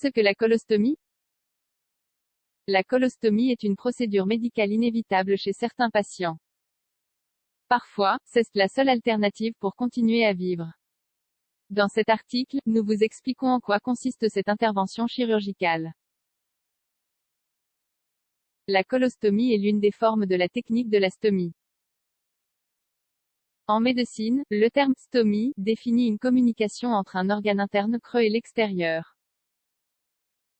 ce que la colostomie? La colostomie est une procédure médicale inévitable chez certains patients. Parfois, c'est la seule alternative pour continuer à vivre. Dans cet article, nous vous expliquons en quoi consiste cette intervention chirurgicale. La colostomie est l'une des formes de la technique de la stomie. En médecine, le terme stomie définit une communication entre un organe interne creux et l'extérieur.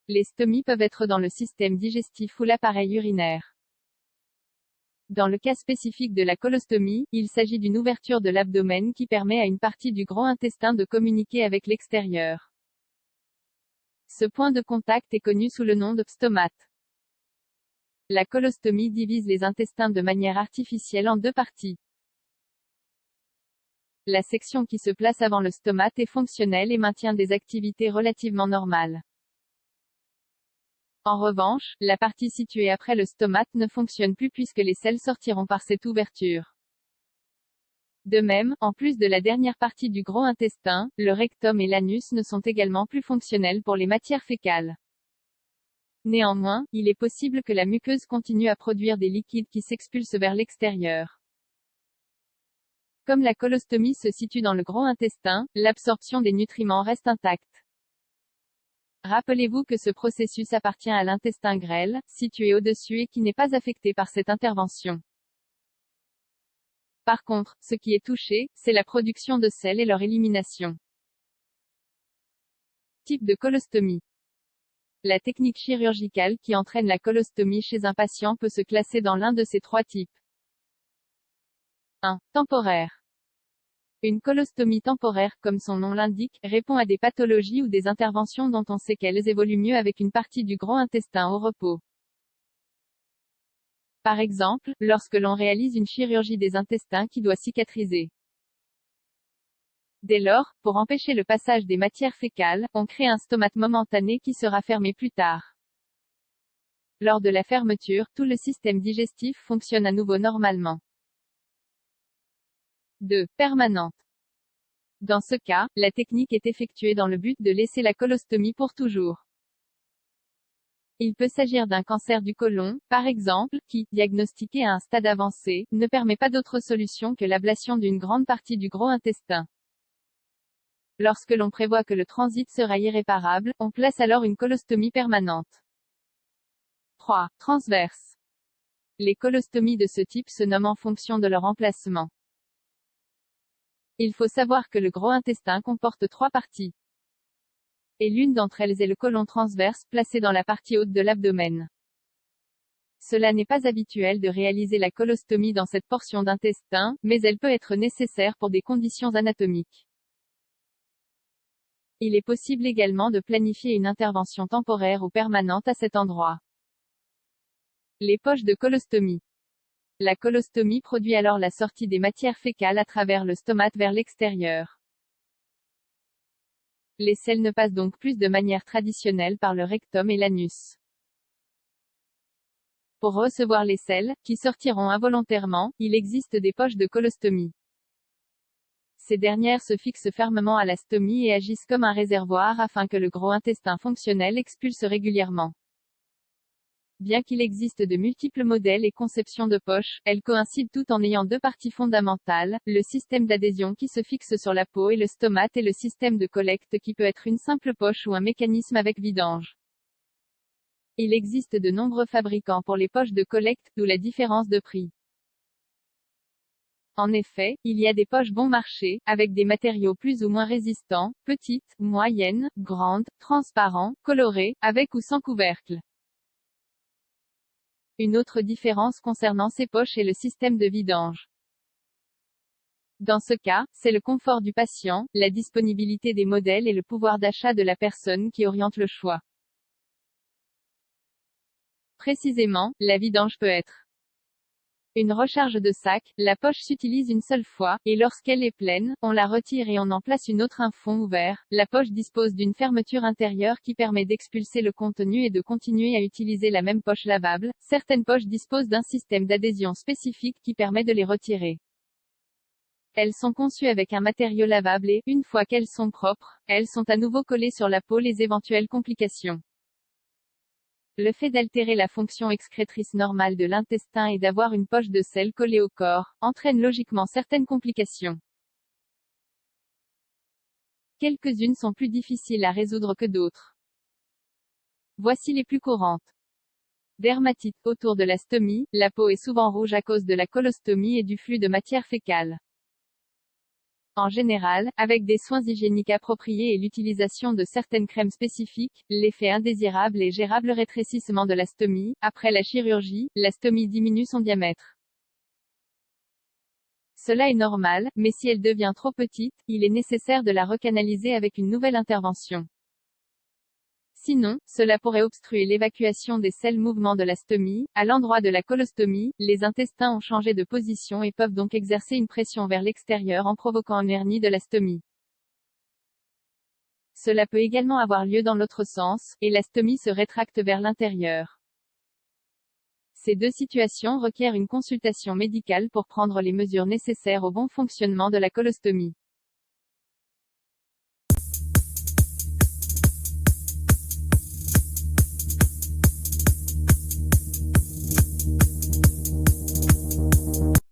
Les stomies peuvent être dans le système digestif ou l'appareil urinaire. Dans le cas spécifique de la colostomie, il s'agit d'une ouverture de l'abdomen qui permet à une partie du gros intestin de communiquer avec l'extérieur. Ce point de contact est connu sous le nom de stomate. La colostomie divise les intestins de manière artificielle en deux parties. La section qui se place avant le stomate est fonctionnelle et maintient des activités relativement normales. En revanche, la partie située après le stomate ne fonctionne plus puisque les selles sortiront par cette ouverture. De même, en plus de la dernière partie du gros intestin, le rectum et l'anus ne sont également plus fonctionnels pour les matières fécales. Néanmoins, il est possible que la muqueuse continue à produire des liquides qui s'expulsent vers l'extérieur. Comme la colostomie se situe dans le gros intestin, l'absorption des nutriments reste intacte. Rappelez-vous que ce processus appartient à l'intestin grêle, situé au-dessus et qui n'est pas affecté par cette intervention. Par contre, ce qui est touché, c'est la production de selles et leur élimination. Type de colostomie. La technique chirurgicale qui entraîne la colostomie chez un patient peut se classer dans l'un de ces trois types. 1. Temporaire. Une colostomie temporaire, comme son nom l'indique, répond à des pathologies ou des interventions dont on sait qu'elles évoluent mieux avec une partie du gros intestin au repos. Par exemple, lorsque l'on réalise une chirurgie des intestins qui doit cicatriser. Dès lors, pour empêcher le passage des matières fécales, on crée un stomate momentané qui sera fermé plus tard. Lors de la fermeture, tout le système digestif fonctionne à nouveau normalement. 2. Permanente. Dans ce cas, la technique est effectuée dans le but de laisser la colostomie pour toujours. Il peut s'agir d'un cancer du côlon, par exemple, qui, diagnostiqué à un stade avancé, ne permet pas d'autre solution que l'ablation d'une grande partie du gros intestin. Lorsque l'on prévoit que le transit sera irréparable, on place alors une colostomie permanente. 3. Transverse. Les colostomies de ce type se nomment en fonction de leur emplacement. Il faut savoir que le gros intestin comporte trois parties. Et l'une d'entre elles est le côlon transverse, placé dans la partie haute de l'abdomen. Cela n'est pas habituel de réaliser la colostomie dans cette portion d'intestin, mais elle peut être nécessaire pour des conditions anatomiques. Il est possible également de planifier une intervention temporaire ou permanente à cet endroit. Les poches de colostomie. La colostomie produit alors la sortie des matières fécales à travers le stomate vers l'extérieur. Les selles ne passent donc plus de manière traditionnelle par le rectum et l'anus. Pour recevoir les selles, qui sortiront involontairement, il existe des poches de colostomie. Ces dernières se fixent fermement à la stomie et agissent comme un réservoir afin que le gros intestin fonctionnel expulse régulièrement. Bien qu'il existe de multiples modèles et conceptions de poches, elles coïncident toutes en ayant deux parties fondamentales, le système d'adhésion qui se fixe sur la peau et le stomate et le système de collecte qui peut être une simple poche ou un mécanisme avec vidange. Il existe de nombreux fabricants pour les poches de collecte, d'où la différence de prix. En effet, il y a des poches bon marché, avec des matériaux plus ou moins résistants, petites, moyennes, grandes, transparents, colorés, avec ou sans couvercle. Une autre différence concernant ces poches est le système de vidange. Dans ce cas, c'est le confort du patient, la disponibilité des modèles et le pouvoir d'achat de la personne qui oriente le choix. Précisément, la vidange peut être une recharge de sac, la poche s'utilise une seule fois, et lorsqu'elle est pleine, on la retire et on en place une autre un fond ouvert. La poche dispose d'une fermeture intérieure qui permet d'expulser le contenu et de continuer à utiliser la même poche lavable. Certaines poches disposent d'un système d'adhésion spécifique qui permet de les retirer. Elles sont conçues avec un matériau lavable et, une fois qu'elles sont propres, elles sont à nouveau collées sur la peau les éventuelles complications. Le fait d'altérer la fonction excrétrice normale de l'intestin et d'avoir une poche de sel collée au corps, entraîne logiquement certaines complications. Quelques-unes sont plus difficiles à résoudre que d'autres. Voici les plus courantes. Dermatite. Autour de la stomie, la peau est souvent rouge à cause de la colostomie et du flux de matière fécale. En général, avec des soins hygiéniques appropriés et l'utilisation de certaines crèmes spécifiques, l'effet indésirable et gérable rétrécissement de la stomie. Après la chirurgie, la stomie diminue son diamètre. Cela est normal, mais si elle devient trop petite, il est nécessaire de la recanaliser avec une nouvelle intervention. Sinon, cela pourrait obstruer l'évacuation des sels mouvements de la stomie. À l'endroit de la colostomie, les intestins ont changé de position et peuvent donc exercer une pression vers l'extérieur en provoquant une hernie de la stomie. Cela peut également avoir lieu dans l'autre sens, et la stomie se rétracte vers l'intérieur. Ces deux situations requièrent une consultation médicale pour prendre les mesures nécessaires au bon fonctionnement de la colostomie.